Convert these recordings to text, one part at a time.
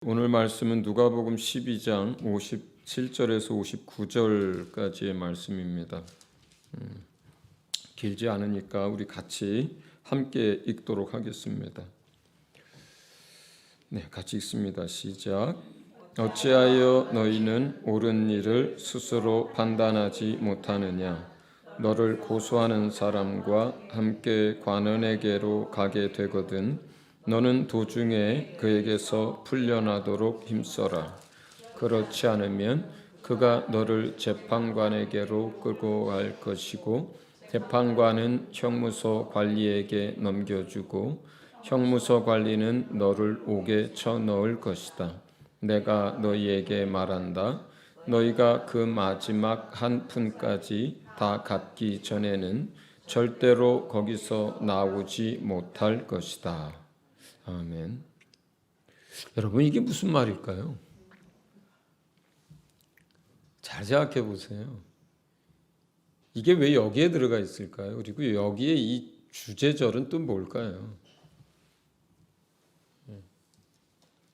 오늘 말씀은 누가복음 12장 57절에서 59절까지의 말씀입니다. 길지 않으니까 우리 같이 함께 읽도록 하겠습니다. 네, 같이 읽습니다. 시작. 어찌하여 너희는 옳은 일을 스스로 판단하지 못하느냐? 너를 고소하는 사람과 함께 관원에게로 가게 되거든 너는 도중에 그에게서 풀려나도록 힘써라. 그렇지 않으면 그가 너를 재판관에게로 끌고 갈 것이고 재판관은 형무소 관리에게 넘겨주고 형무소 관리는 너를 옥에 쳐넣을 것이다. 내가 너희에게 말한다. 너희가 그 마지막 한 푼까지 다 갚기 전에는 절대로 거기서 나오지 못할 것이다. 아멘. 여러분, 이게 무슨 말일까요? 잘 생각해 보세요. 이게 왜 여기에 들어가 있을까요? 그리고 여기에 이 주제절은 또 뭘까요?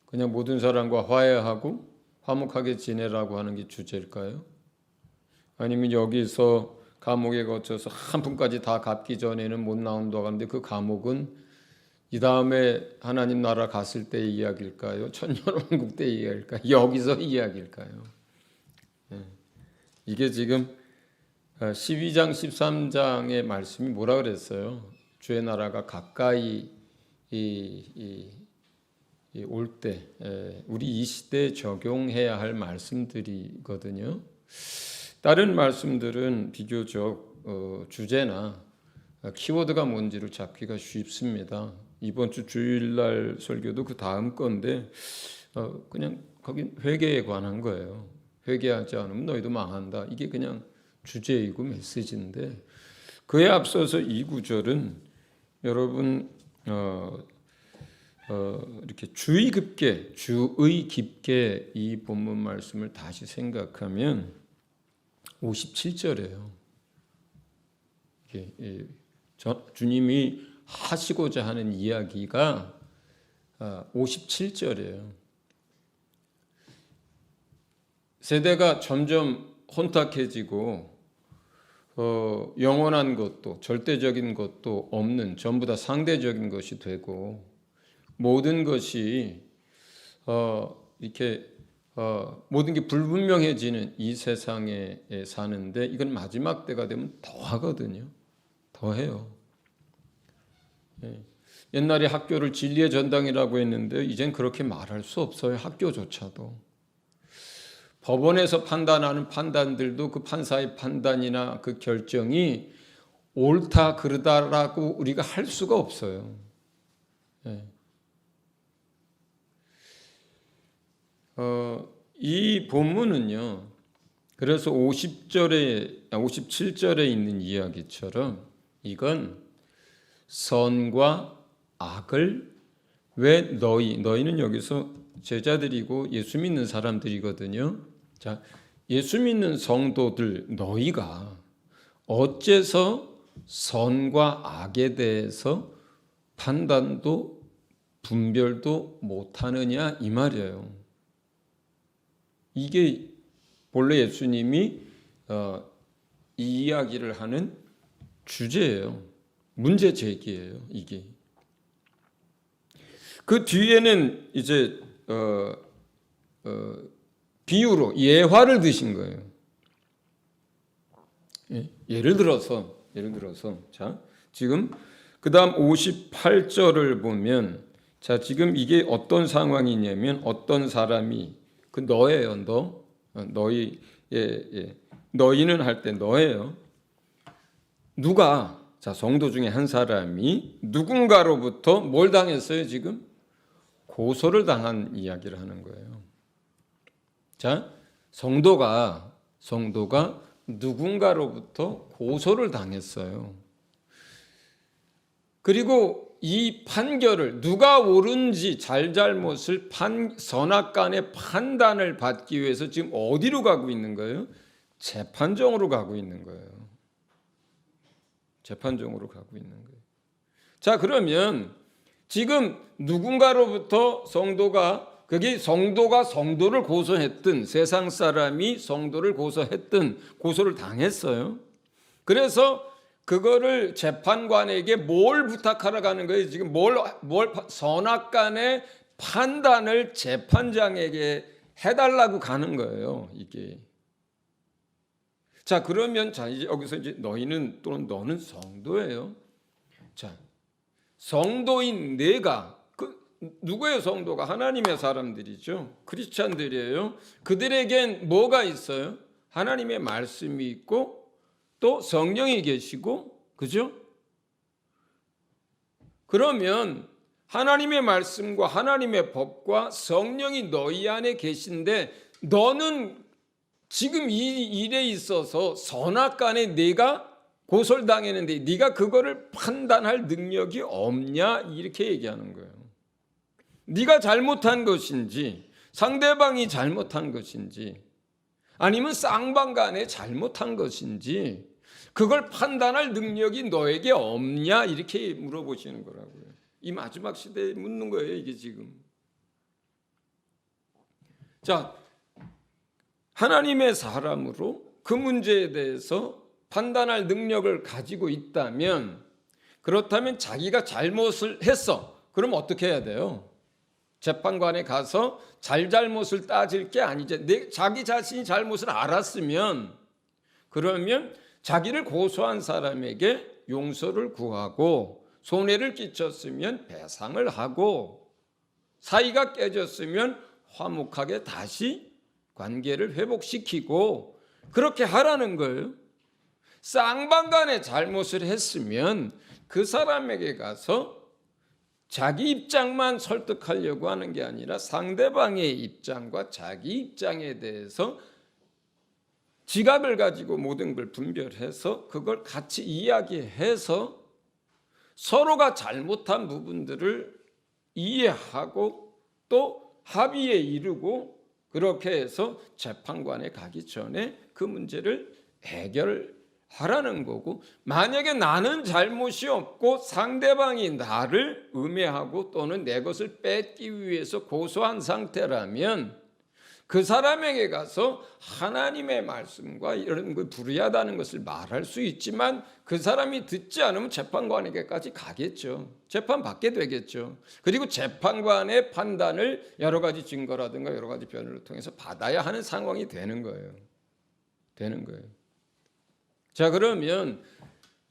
그냥 모든 사람과 화해하고 화목하게 지내라고 하는 게 주제일까요? 아니면 여기서 감옥에 거쳐서 한 푼까지 다 갚기 전에는 못 나온다고 하는데 그 감옥은 이 다음에 하나님 나라 갔을 때의 이야기일까요? 천년왕국 때의 이야기일까요? 여기서 이야기일까요? 이게 지금 12장 13장의 말씀이 뭐라 그랬어요? 주의 나라가 가까이 올 때 우리 이 시대에 적용해야 할 말씀들이거든요. 다른 말씀들은 비교적 주제나 키워드가 뭔지를 잡기가 쉽습니다. 이번 주 주일날 설교도 그 다음 건데 그냥 거긴 회개에 관한 거예요. 회개하지 않으면 너희도 망한다. 이게 그냥 주제이고 메시지인데 그에 앞서서 이 구절은 여러분 이렇게 주의 깊게 이 본문 말씀을 다시 생각하면 57절이에요. 주님이 하시고자 하는 이야기가 57절이에요. 세대가 점점 혼탁해지고 영원한 것도 절대적인 것도 없는 전부 다 상대적인 것이 되고 모든 것이 이렇게 모든 게 불분명해지는 이 세상에 사는데 이건 마지막 때가 되면 더 하거든요. 더 해요. 옛날에 학교를 진리의 전당이라고 했는데 이젠 그렇게 말할 수 없어요. 학교조차도. 법원에서 판단하는 판단들도 그 판사의 판단이나 그 결정이 옳다 그르다라고 우리가 할 수가 없어요. 이 본문은요. 그래서 57절에 있는 이야기처럼 이건 선과 악을 왜 너희는 여기서 제자들이고 예수 믿는 사람들이거든요. 자, 예수 믿는 성도들 너희가 어째서 선과 악에 대해서 판단도 분별도 못하느냐 이 말이에요. 이게 본래 예수님이 이 이야기를 하는 주제예요. 문제 제기예요. 이게 그 뒤에는 이제 비유로 예화를 드신 거예요. 예를 들어서 자 지금 그다음 58절을 보면 자 지금 이게 어떤 상황이냐면 어떤 사람이 그 너예요. 너희는 할 때 너예요. 누가 자, 성도 중에 한 사람이 누군가로부터 뭘 당했어요, 지금? 고소를 당한 이야기를 하는 거예요. 자, 성도가 누군가로부터 고소를 당했어요. 그리고 이 판결을 누가 옳은지 잘잘못을 선악간의 판단을 받기 위해서 지금 어디로 가고 있는 거예요? 재판정으로 가고 있는 거예요. 재판정으로 가고 있는 거예요. 자, 그러면 지금 누군가로부터 성도가 그게 성도가 성도를 고소했든 세상 사람이 성도를 고소했든 고소를 당했어요. 그래서 그거를 재판관에게 뭘 부탁하러 가는 거예요? 지금 뭘 선악간의 판단을 재판장에게 해달라고 가는 거예요. 이게. 자, 그러면 자 이제 여기서 이제 너희는 또는 너는 성도예요. 자, 성도인 내가 누구예요? 성도가 하나님의 사람들이죠. 크리스찬들이에요. 그들에겐 뭐가 있어요? 하나님의 말씀이 있고 또 성령이 계시고, 그죠? 그러면 하나님의 말씀과 하나님의 법과 성령이 너희 안에 계신데 너는 지금 이 일에 있어서 선악간에 네가 고소를 당했는데 네가 그거를 판단할 능력이 없냐, 이렇게 얘기하는 거예요. 네가 잘못한 것인지 상대방이 잘못한 것인지 아니면 쌍방간에 잘못한 것인지 그걸 판단할 능력이 너에게 없냐, 이렇게 물어보시는 거라고요. 이 마지막 시대에 묻는 거예요, 이게 지금. 자, 하나님의 사람으로 그 문제에 대해서 판단할 능력을 가지고 있다면, 그렇다면 자기가 잘못을 했어. 그럼 어떻게 해야 돼요? 재판관에 가서 잘못을 따질 게 아니죠. 자기 자신이 잘못을 알았으면 그러면 자기를 고소한 사람에게 용서를 구하고, 손해를 끼쳤으면 배상을 하고, 사이가 깨졌으면 화목하게 다시 관계를 회복시키고, 그렇게 하라는 거예요. 쌍방간에 잘못을 했으면 그 사람에게 가서 자기 입장만 설득하려고 하는 게 아니라 상대방의 입장과 자기 입장에 대해서 지각을 가지고 모든 걸 분별해서 그걸 같이 이야기해서 서로가 잘못한 부분들을 이해하고 또 합의에 이르고, 그렇게 해서 재판관에 가기 전에 그 문제를 해결하라는 거고, 만약에 나는 잘못이 없고 상대방이 나를 음해하고 또는 내 것을 뺏기 위해서 고소한 상태라면 그 사람에게 가서 하나님의 말씀과 이런 걸 불의하다는 것을 말할 수 있지만 그 사람이 듣지 않으면 재판관에게까지 가겠죠. 재판받게 되겠죠. 그리고 재판관의 판단을 여러 가지 증거라든가 여러 가지 변호를 통해서 받아야 하는 상황이 되는 거예요. 자, 그러면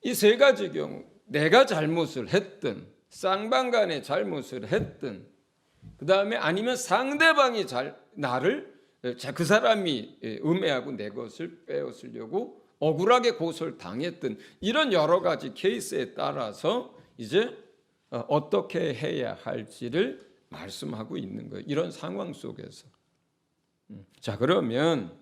이 세 가지 경우, 내가 잘못을 했든 쌍방간에 잘못을 했든 그 다음에 아니면 상대방이 그 사람이 음해하고 내 것을 빼앗으려고 억울하게 고소를 당했든, 이런 여러 가지 케이스에 따라서 이제 어떻게 해야 할지를 말씀하고 있는 거예요. 이런 상황 속에서. 자, 그러면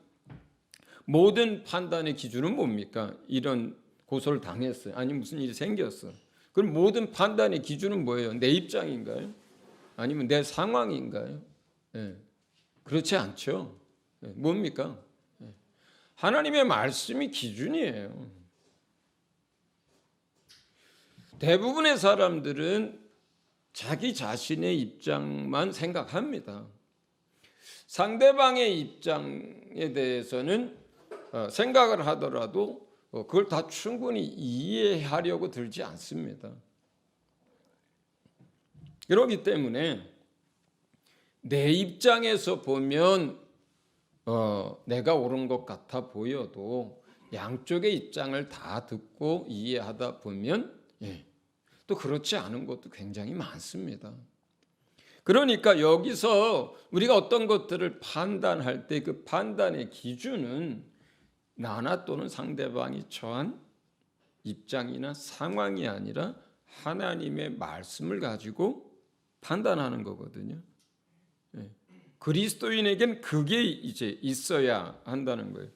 모든 판단의 기준은 뭡니까? 이런 고소를 당했어요. 아니 무슨 일이 생겼어. 그럼 모든 판단의 기준은 뭐예요? 내 입장인가요? 아니면 내 상황인가요? 그렇지 않죠. 뭡니까? 하나님의 말씀이 기준이에요. 대부분의 사람들은 자기 자신의 입장만 생각합니다. 상대방의 입장에 대해서는 생각을 하더라도 그걸 다 충분히 이해하려고 들지 않습니다. 그렇기 때문에 내 입장에서 보면 내가 옳은 것 같아 보여도 양쪽의 입장을 다 듣고 이해하다 보면 또 그렇지 않은 것도 굉장히 많습니다. 그러니까 여기서 우리가 어떤 것들을 판단할 때 그 판단의 기준은 나나 또는 상대방이 처한 입장이나 상황이 아니라 하나님의 말씀을 가지고 판단하는 거거든요. 그리스도인에겐 그게 이제 있어야 한다는 거예요.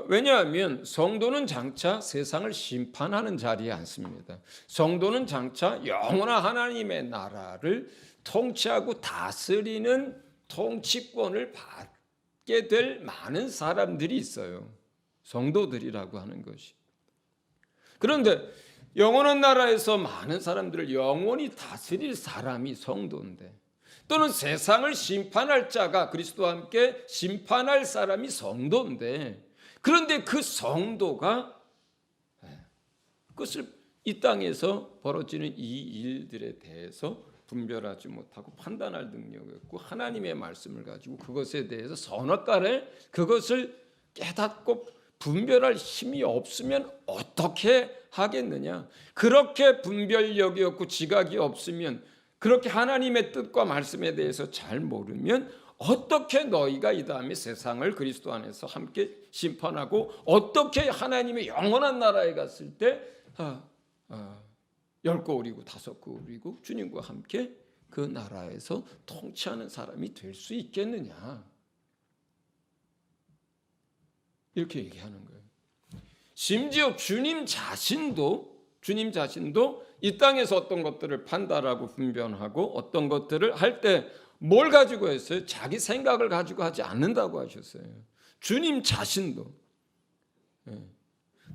왜냐하면 성도는 장차 세상을 심판하는 자리에 앉습니다. 성도는 장차 영원한 하나님의 나라를 통치하고 다스리는 통치권을 받게 될 많은 사람들이 있어요. 성도들이라고 하는 것이. 그런데 영원한 나라에서 많은 사람들을 영원히 다스릴 사람이 성도인데, 또는 세상을 심판할 자가 그리스도와 함께 심판할 사람이 성도인데, 그런데 그 성도가 그것을 이 땅에서 벌어지는 이 일들에 대해서 분별하지 못하고 판단할 능력이 없고 하나님의 말씀을 가지고 그것에 대해서 선악간에 그것을 깨닫고 분별할 힘이 없으면 어떻게 하겠느냐. 그렇게 분별력이 없고 지각이 없으면, 그렇게 하나님의 뜻과 말씀에 대해서 잘 모르면 어떻게 너희가 이 다음에 세상을 그리스도 안에서 함께 심판하고 어떻게 하나님의 영원한 나라에 갔을 때 10거울이고 5거울이고 주님과 함께 그 나라에서 통치하는 사람이 될 수 있겠느냐, 이렇게 얘기하는 거예요. 심지어 주님 자신도 이 땅에서 어떤 것들을 판단하고 분별하고 어떤 것들을 할 때 뭘 가지고 했어요? 자기 생각을 가지고 하지 않는다고 하셨어요. 주님 자신도.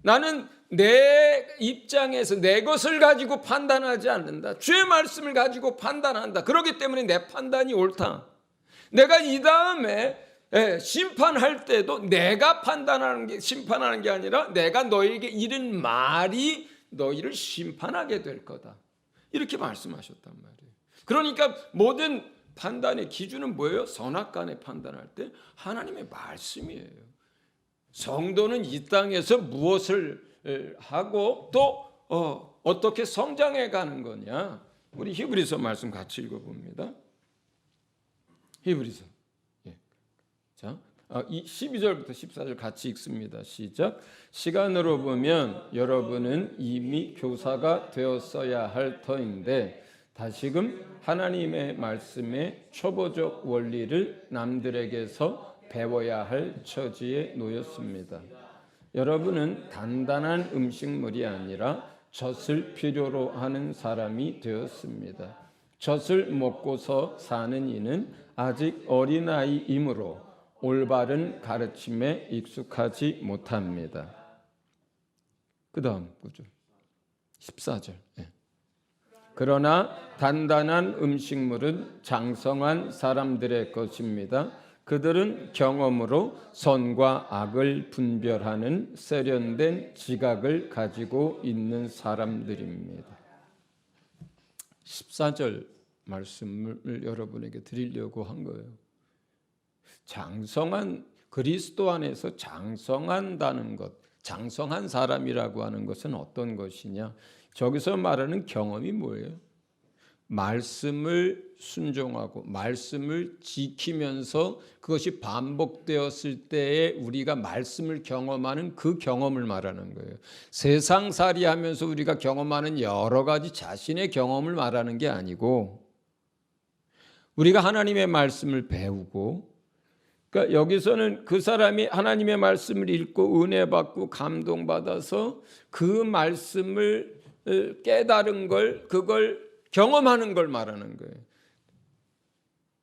나는 내 입장에서 내 것을 가지고 판단하지 않는다. 주의 말씀을 가지고 판단한다. 그렇기 때문에 내 판단이 옳다. 내가 이 다음에 심판할 때도 내가 심판하는 게 아니라 내가 너에게 이른 말이 너희를 심판하게 될 거다. 이렇게 말씀하셨단 말이에요. 그러니까 모든 판단의 기준은 뭐예요? 선악간에 판단할 때 하나님의 말씀이에요. 성도는 이 땅에서 무엇을 하고 또 어떻게 성장해 가는 거냐. 우리 히브리서 말씀 같이 읽어봅니다. 히브리서. 자, 12절부터 14절 같이 읽습니다. 시작. 시간으로 보면 여러분은 이미 교사가 되었어야 할 터인데 다시금 하나님의 말씀의 초보적 원리를 남들에게서 배워야 할 처지에 놓였습니다. 여러분은 단단한 음식물이 아니라 젖을 필요로 하는 사람이 되었습니다. 젖을 먹고서 사는 이는 아직 어린아이이므로 올바른 가르침에 익숙하지 못합니다. 그 다음 구절 14절. 그러나 단단한 음식물은 장성한 사람들의 것입니다. 그들은 경험으로 선과 악을 분별하는 세련된 지각을 가지고 있는 사람들입니다. 14절 말씀을 여러분에게 드리려고 한 거예요. 장성한, 그리스도 안에서 장성한다는 것, 장성한 사람이라고 하는 것은 어떤 것이냐? 저기서 말하는 경험이 뭐예요? 말씀을 순종하고 말씀을 지키면서 그것이 반복되었을 때에 우리가 말씀을 경험하는 그 경험을 말하는 거예요. 세상살이 하면서 우리가 경험하는 여러 가지 자신의 경험을 말하는 게 아니고, 우리가 하나님의 말씀을 배우고, 그러니까 여기서는 그 사람이 하나님의 말씀을 읽고 은혜 받고 감동받아서 그 말씀을 깨달은 걸, 그걸 경험하는 걸 말하는 거예요.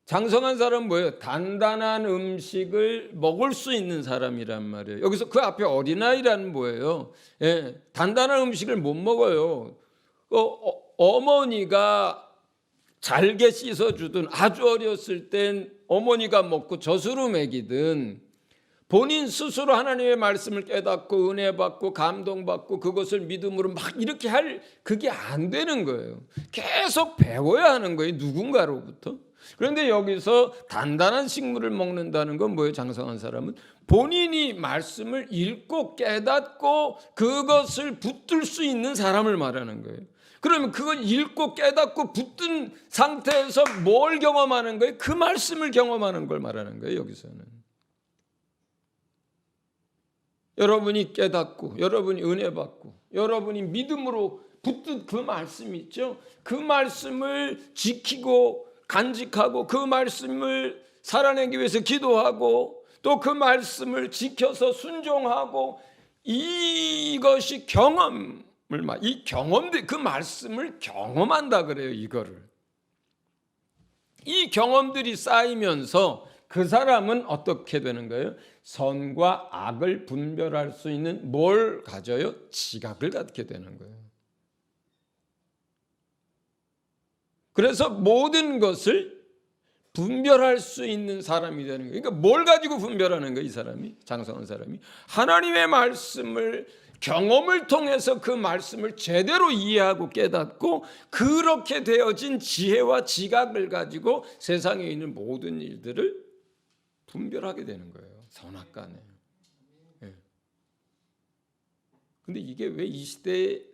장성한 사람은 뭐예요? 단단한 음식을 먹을 수 있는 사람이란 말이에요. 여기서 그 앞에 어린아이라는 뭐예요? 단단한 음식을 못 먹어요. 어머니가 잘게 씻어주든 아주 어렸을 땐 어머니가 먹고 젖으로 먹이든 본인 스스로 하나님의 말씀을 깨닫고 은혜 받고 감동받고 그것을 믿음으로 막 이렇게 할, 그게 안 되는 거예요. 계속 배워야 하는 거예요, 누군가로부터. 그런데 여기서 단단한 식물을 먹는다는 건 뭐예요? 장성한 사람은 본인이 말씀을 읽고 깨닫고 그것을 붙들 수 있는 사람을 말하는 거예요. 그러면 그걸 읽고 깨닫고 붙든 상태에서 뭘 경험하는 거예요? 그 말씀을 경험하는 걸 말하는 거예요, 여기서는. 여러분이 깨닫고 여러분이 은혜 받고 여러분이 믿음으로 붙든 그 말씀이 있죠. 그 말씀을 지키고 간직하고 그 말씀을 살아내기 위해서 기도하고 또 그 말씀을 지켜서 순종하고, 이것이 이 경험들, 그 말씀을 경험한다 그래요. 이거를, 이 경험들이 쌓이면서 그 사람은 어떻게 되는 거예요? 선과 악을 분별할 수 있는 뭘 가져요? 지각을 갖게 되는 거예요. 그래서 모든 것을 분별할 수 있는 사람이 되는 거예요. 그러니까 뭘 가지고 분별하는 거예요, 이 사람이? 장성한 사람이 하나님의 말씀을 경험을 통해서 그 말씀을 제대로 이해하고 깨닫고 그렇게 되어진 지혜와 지각을 가지고 세상에 있는 모든 일들을 분별하게 되는 거예요. 선악간에. 예. 근데 이게 왜 이 시대에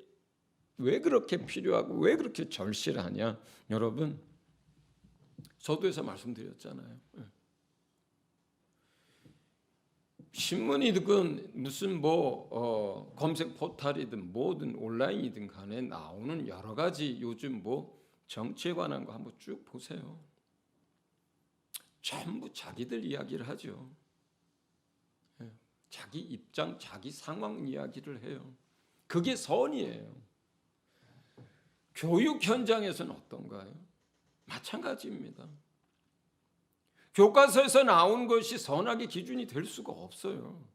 왜 그렇게 필요하고 왜 그렇게 절실하냐? 여러분, 서두에서 말씀드렸잖아요. 예. 신문이든 무슨 검색 포털이든 뭐든 온라인이든 간에 나오는 여러 가지 요즘 정치에 관한 거 한번 쭉 보세요. 전부 자기들 이야기를 하죠. 자기 입장, 자기 상황 이야기를 해요. 그게 선이에요. 교육 현장에서는 어떤가요? 마찬가지입니다. 교과서에서 나온 것이 선악의 기준이 될 수가 없어요.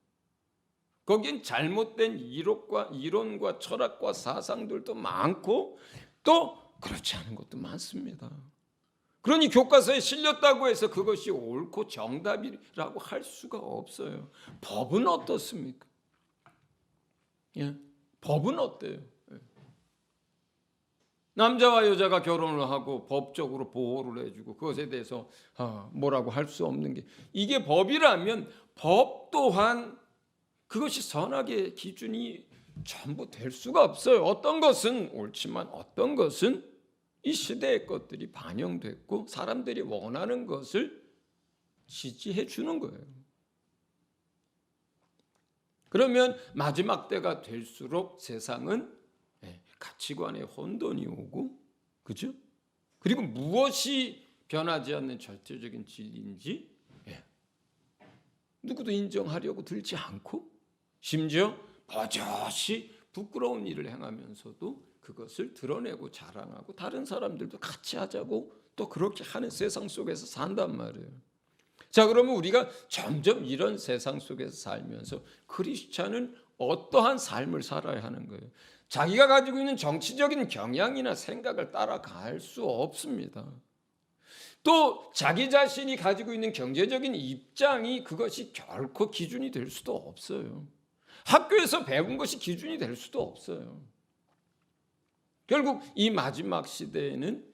거긴 잘못된 이론과 철학과 사상들도 많고 또 그렇지 않은 것도 많습니다. 그러니 교과서에 실렸다고 해서 그것이 옳고 정답이라고 할 수가 없어요. 법은 어떻습니까? 예? 법은 어때요? 예. 남자와 여자가 결혼을 하고 법적으로 보호를 해주고 그것에 대해서 뭐라고 할 수 없는 게 이게 법이라면 법 또한 그것이 선악의 기준이 전부 될 수가 없어요. 어떤 것은 옳지만 어떤 것은 이 시대의 것들이 반영됐고 사람들이 원하는 것을 지지해 주는 거예요. 그러면 마지막 때가 될수록 세상은 가치관의 혼돈이 오고, 그죠? 그리고 무엇이 변하지 않는 절대적인 진리인지 누구도 인정하려고 들지 않고, 심지어 버젓이 부끄러운 일을 행하면서도 그것을 드러내고 자랑하고 다른 사람들도 같이 하자고 또 그렇게 하는 세상 속에서 산단 말이에요. 자, 그러면 우리가 점점 이런 세상 속에서 살면서 크리스찬은 어떠한 삶을 살아야 하는 거예요? 자기가 가지고 있는 정치적인 경향이나 생각을 따라갈 수 없습니다. 또 자기 자신이 가지고 있는 경제적인 입장이 그것이 결코 기준이 될 수도 없어요. 학교에서 배운 것이 기준이 될 수도 없어요. 결국 이 마지막 시대에는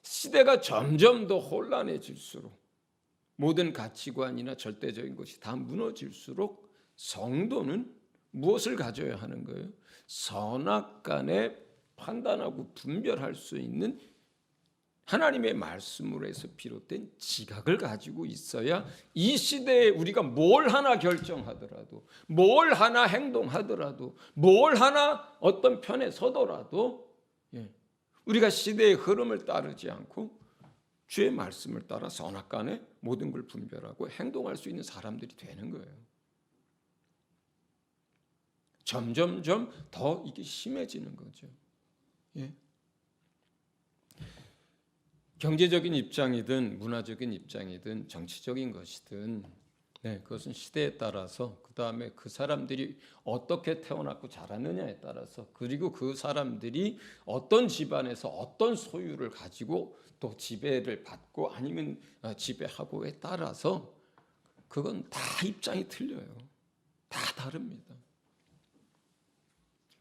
시대가 점점 더 혼란해질수록 모든 가치관이나 절대적인 것이 다 무너질수록 성도는 무엇을 가져야 하는 거예요? 선악간에 판단하고 분별할 수 있는 하나님의 말씀으로 해서 비롯된 지각을 가지고 있어야 이 시대에 우리가 뭘 하나 결정하더라도, 뭘 하나 행동하더라도, 뭘 하나 어떤 편에 서더라도 우리가 시대의 흐름을 따르지 않고 주의 말씀을 따라 선악간에 모든 걸 분별하고 행동할 수 있는 사람들이 되는 거예요. 점점점 더 이게 심해지는 거죠. 경제적인 입장이든 문화적인 입장이든 정치적인 것이든 그것은 시대에 따라서 그 다음에 그 사람들이 어떻게 태어났고 자랐느냐에 따라서 그리고 그 사람들이 어떤 집안에서 어떤 소유를 가지고 또 지배를 받고 아니면 지배하고에 따라서 그건 다 입장이 틀려요. 다 다릅니다.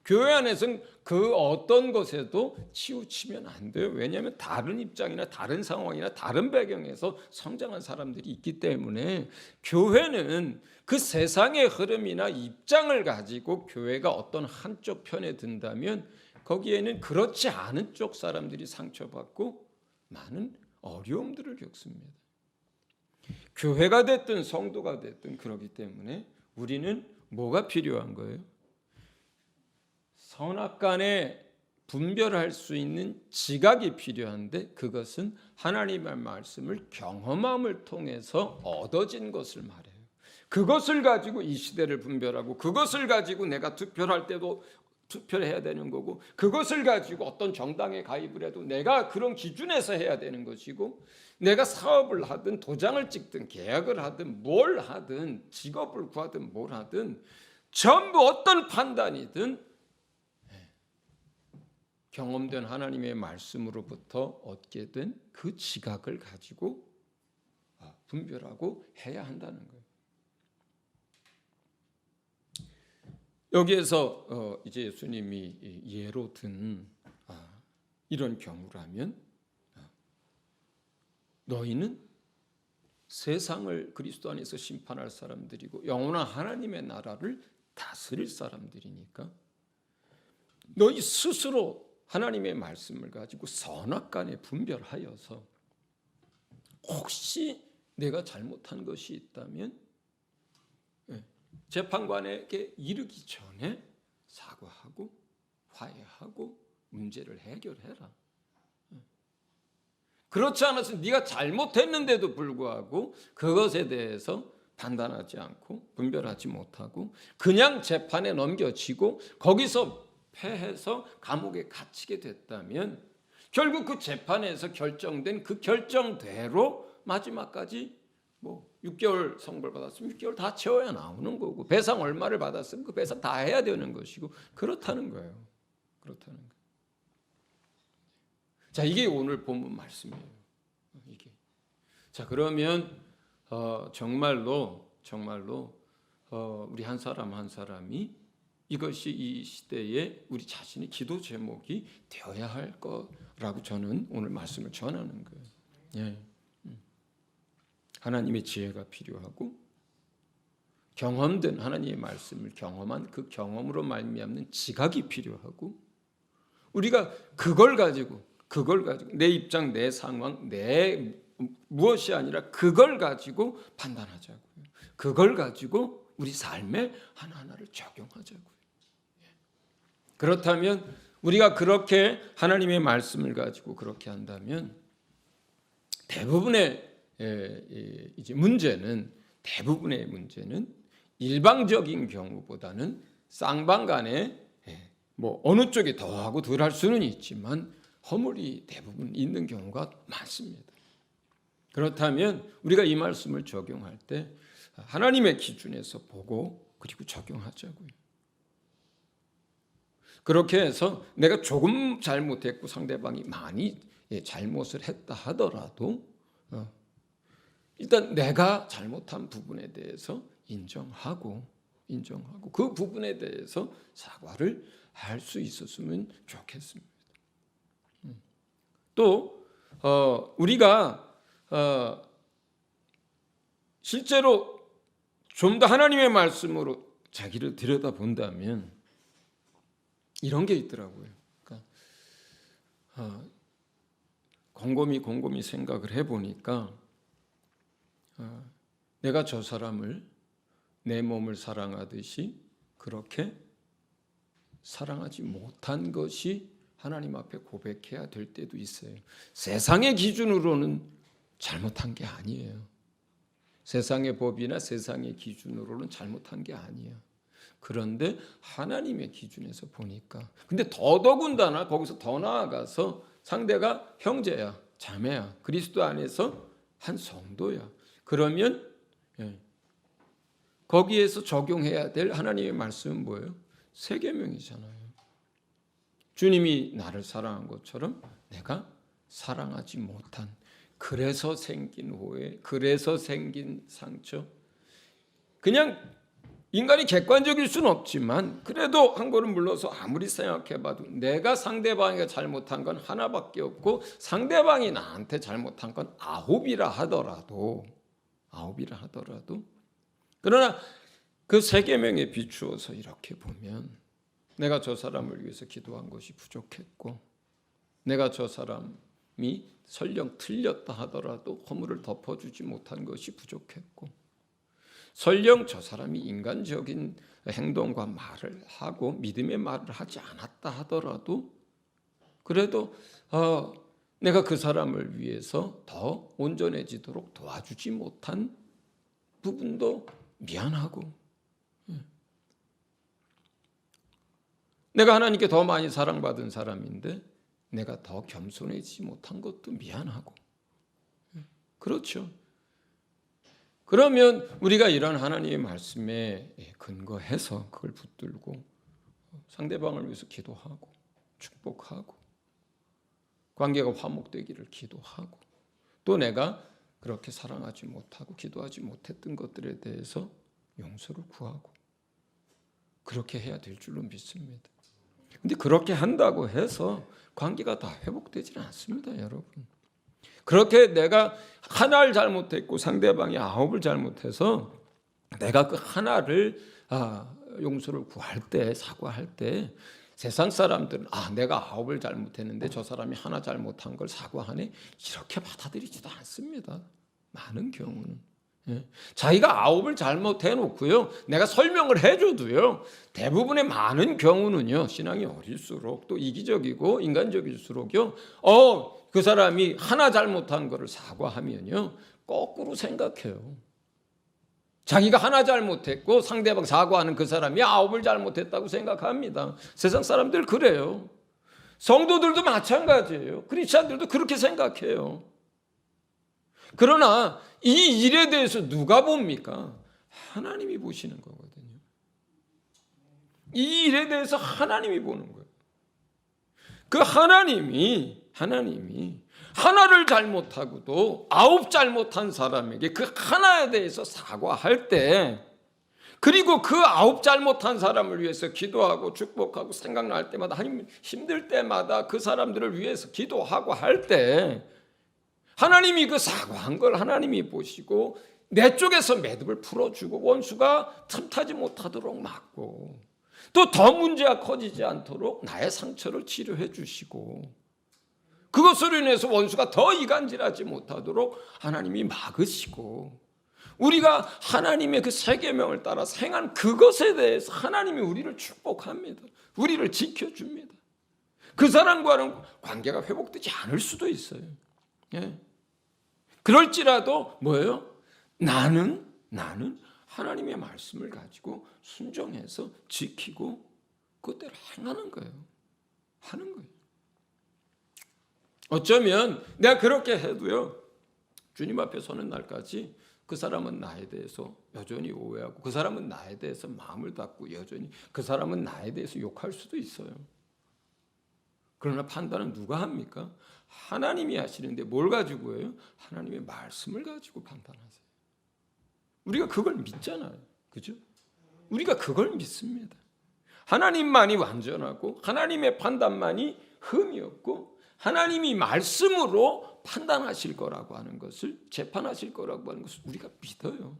교회 안에서는 그 어떤 것에도 치우치면 안 돼요. 왜냐하면 다른 입장이나 다른 상황이나 다른 배경에서 성장한 사람들이 있기 때문에 교회는 그 세상의 흐름이나 입장을 가지고 교회가 어떤 한쪽 편에 든다면 거기에는 그렇지 않은 쪽 사람들이 상처받고 많은 어려움들을 겪습니다. 교회가 됐든 성도가 됐든 그렇기 때문에 우리는 뭐가 필요한 거예요? 선악간에 분별할 수 있는 지각이 필요한데 그것은 하나님의 말씀을 경험함을 통해서 얻어진 것을 말해요. 그것을 가지고 이 시대를 분별하고 그것을 가지고 내가 투표할 때도 투표를 해야 되는 거고 그것을 가지고 어떤 정당에 가입을 해도 내가 그런 기준에서 해야 되는 것이고 내가 사업을 하든 도장을 찍든 계약을 하든 뭘 하든 직업을 구하든 뭘 하든 전부 어떤 판단이든 경험된 하나님의 말씀으로부터 얻게 된 그 지각을 가지고 분별하고 해야 한다는 거예요. 여기에서 이제 예수님이 예로 든 이런 경우라면 너희는 세상을 그리스도 안에서 심판할 사람들이고 영원한 하나님의 나라를 다스릴 사람들이니까 너희 스스로 하나님의 말씀을 가지고 선악간에 분별하여서 혹시 내가 잘못한 것이 있다면 재판관에게 이르기 전에 사과하고 화해하고 문제를 해결해라. 그렇지 않아서 네가 잘못했는데도 불구하고 그것에 대해서 판단하지 않고 분별하지 못하고 그냥 재판에 넘겨지고 거기서 패해서 감옥에 갇히게 됐다면 결국 그 재판에서 결정된 그 결정대로 마지막까지 6개월 성벌 받았으면 6개월 다 채워야 나오는 거고 배상 얼마를 받았으면 그 배상 다 해야 되는 것이고 그렇다는 거예요. 그렇다는 거예요. 자, 이게 오늘 본문 말씀이에요. 이게. 자, 그러면 정말로 우리 한 사람 한 사람이 이것이 이 시대에 우리 자신의 기도 제목이 되어야 할 거라고 저는 오늘 말씀을 전하는 거예요. 예. 하나님의 지혜가 필요하고 경험된 하나님의 말씀을 경험한 그 경험으로 말미암는 지각이 필요하고 우리가 그걸 가지고 내 입장, 내 상황, 내 무엇이 아니라 그걸 가지고 판단하자고요. 그걸 가지고 우리 삶에 하나하나를 적용하자고요. 그렇다면 우리가 그렇게 하나님의 말씀을 가지고 그렇게 한다면 대부분의 문제는 일방적인 경우보다는 쌍방간에 어느 쪽이 더하고 덜할 수는 있지만 허물이 대부분 있는 경우가 많습니다. 그렇다면 우리가 이 말씀을 적용할 때 하나님의 기준에서 보고 그리고 적용하자고요. 그렇게 해서 내가 조금 잘못했고 상대방이 많이 잘못을 했다 하더라도 일단 내가 잘못한 부분에 대해서 인정하고 그 부분에 대해서 사과를 할 수 있었으면 좋겠습니다. 또 우리가 실제로 좀 더 하나님의 말씀으로 자기를 들여다본다면 이런 게 있더라고요. 그러니까 곰곰이 생각을 해보니까 내가 저 사람을 내 몸을 사랑하듯이 그렇게 사랑하지 못한 것이 하나님 앞에 고백해야 될 때도 있어요. 세상의 기준으로는 잘못한 게 아니에요. 세상의 법이나 세상의 기준으로는 잘못한 게 아니에요. 그런데 하나님의 기준에서 보니까 근데 더더군다나 거기서 더 나아가서 상대가 형제야, 자매야, 그리스도 안에서 한 성도야. 그러면 거기에서 적용해야 될 하나님의 말씀은 뭐예요? 세계명이잖아요. 주님이 나를 사랑한 것처럼 내가 사랑하지 못한 그래서 생긴 오해, 그래서 생긴 상처. 그냥 인간이 객관적일 수는 없지만 그래도 한 걸음 물러서 아무리 생각해봐도 내가 상대방에게 잘못한 건 하나밖에 없고 상대방이 나한테 잘못한 건 아홉이라 하더라도 그러나 그 세 계명에 비추어서 이렇게 보면 내가 저 사람을 위해서 기도한 것이 부족했고 내가 저 사람이 설령 틀렸다 하더라도 허물을 덮어주지 못한 것이 부족했고 설령 저 사람이 인간적인 행동과 말을 하고 믿음의 말을 하지 않았다 하더라도 그래도 내가 그 사람을 위해서 더 온전해지도록 도와주지 못한 부분도 미안하고 내가 하나님께 더 많이 사랑받은 사람인데 내가 더 겸손해지지 못한 것도 미안하고 그렇죠. 그러면 우리가 이런 하나님의 말씀에 근거해서 그걸 붙들고 상대방을 위해서 기도하고 축복하고 관계가 화목되기를 기도하고 또 내가 그렇게 사랑하지 못하고 기도하지 못했던 것들에 대해서 용서를 구하고 그렇게 해야 될 줄로 믿습니다. 근데 그렇게 한다고 해서 관계가 다 회복되지는 않습니다, 여러분. 그렇게 내가 하나를 잘못했고 상대방이 9을 잘못해서 내가 그 하나를 용서를 구할 때, 사과할 때 세상 사람들은 내가 9을 잘못했는데 저 사람이 하나 잘못한 걸 사과하네, 이렇게 받아들이지도 않습니다. 많은 경우는 자기가 9을 잘못해놓고요, 내가 설명을 해줘도요, 대부분의 많은 경우는요, 신앙이 어릴수록 또 이기적이고 인간적일수록요, 그 사람이 하나 잘못한 거를 사과하면요, 거꾸로 생각해요. 자기가 하나 잘못했고 상대방 사과하는 그 사람이 9을 잘못했다고 생각합니다. 세상 사람들 그래요. 성도들도 마찬가지예요. 크리스찬들도 그렇게 생각해요. 그러나 이 일에 대해서 누가 봅니까? 하나님이 보시는 거거든요. 이 일에 대해서 하나님이 보는 거예요. 그 하나님이 하나를 잘못하고도 9 잘못한 사람에게 그 하나에 대해서 사과할 때, 그리고 그 9 잘못한 사람을 위해서 기도하고 축복하고 생각날 때마다, 하나님 힘들 때마다 그 사람들을 위해서 기도하고 할 때, 하나님이 그 사과한 걸 하나님이 보시고 내 쪽에서 매듭을 풀어주고 원수가 틈타지 못하도록 막고, 또 더 문제가 커지지 않도록 나의 상처를 치료해 주시고, 그것으로 인해서 원수가 더 이간질하지 못하도록 하나님이 막으시고, 우리가 하나님의 그 세 계명을 따라 행한 그것에 대해서 하나님이 우리를 축복합니다. 우리를 지켜줍니다. 그 사람과는 관계가 회복되지 않을 수도 있어요. 그럴지라도 뭐예요? 나는 하나님의 말씀을 가지고 순종해서 지키고 그대로 행하는 거예요. 하는 거예요. 어쩌면 내가 그렇게 해도요, 주님 앞에 서는 날까지 그 사람은 나에 대해서 여전히 오해하고, 그 사람은 나에 대해서 마음을 닫고 여전히 그 사람은 나에 대해서 욕할 수도 있어요. 그러나 판단은 누가 합니까? 하나님이 하시는데 뭘 가지고 해요? 하나님의 말씀을 가지고 판단하세요. 우리가 그걸 믿잖아요. 그죠? 우리가 그걸 믿습니다. 하나님만이 완전하고 하나님의 판단만이 흠이 없고 하나님이 말씀으로 판단하실 거라고 하는 것을, 재판하실 거라고 하는 것을 우리가 믿어요.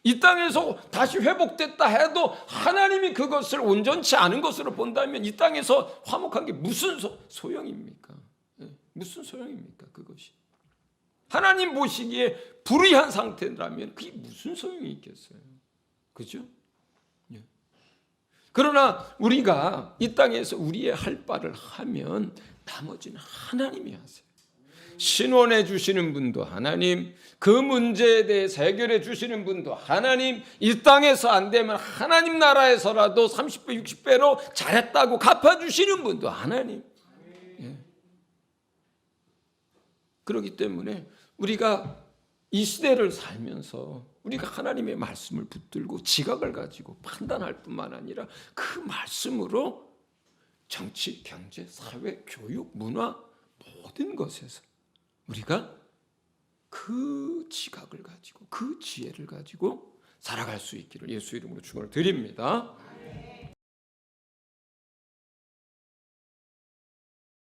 이 땅에서 다시 회복됐다 해도 하나님이 그것을 온전치 않은 것으로 본다면 이 땅에서 화목한 게 무슨 소용입니까? 무슨 소용입니까? 그것이 하나님 보시기에 불의한 상태라면 그게 무슨 소용이 있겠어요? 그죠? 그러나 우리가 이 땅에서 우리의 할 바를 하면 나머지는 하나님이 하세요. 신원해 주시는 분도 하나님, 그 문제에 대해서 해결해 주시는 분도 하나님, 이 땅에서 안 되면 하나님 나라에서라도 30배, 60배로 잘했다고 갚아주시는 분도 하나님. 그렇기 때문에 우리가 이 시대를 살면서 우리가 하나님의 말씀을 붙들고 지각을 가지고 판단할 뿐만 아니라 그 말씀으로 정치, 경제, 사회, 교육, 문화 모든 것에서 우리가 그 지각을 가지고 그 지혜를 가지고 살아갈 수 있기를 예수 이름으로 축원을 드립니다.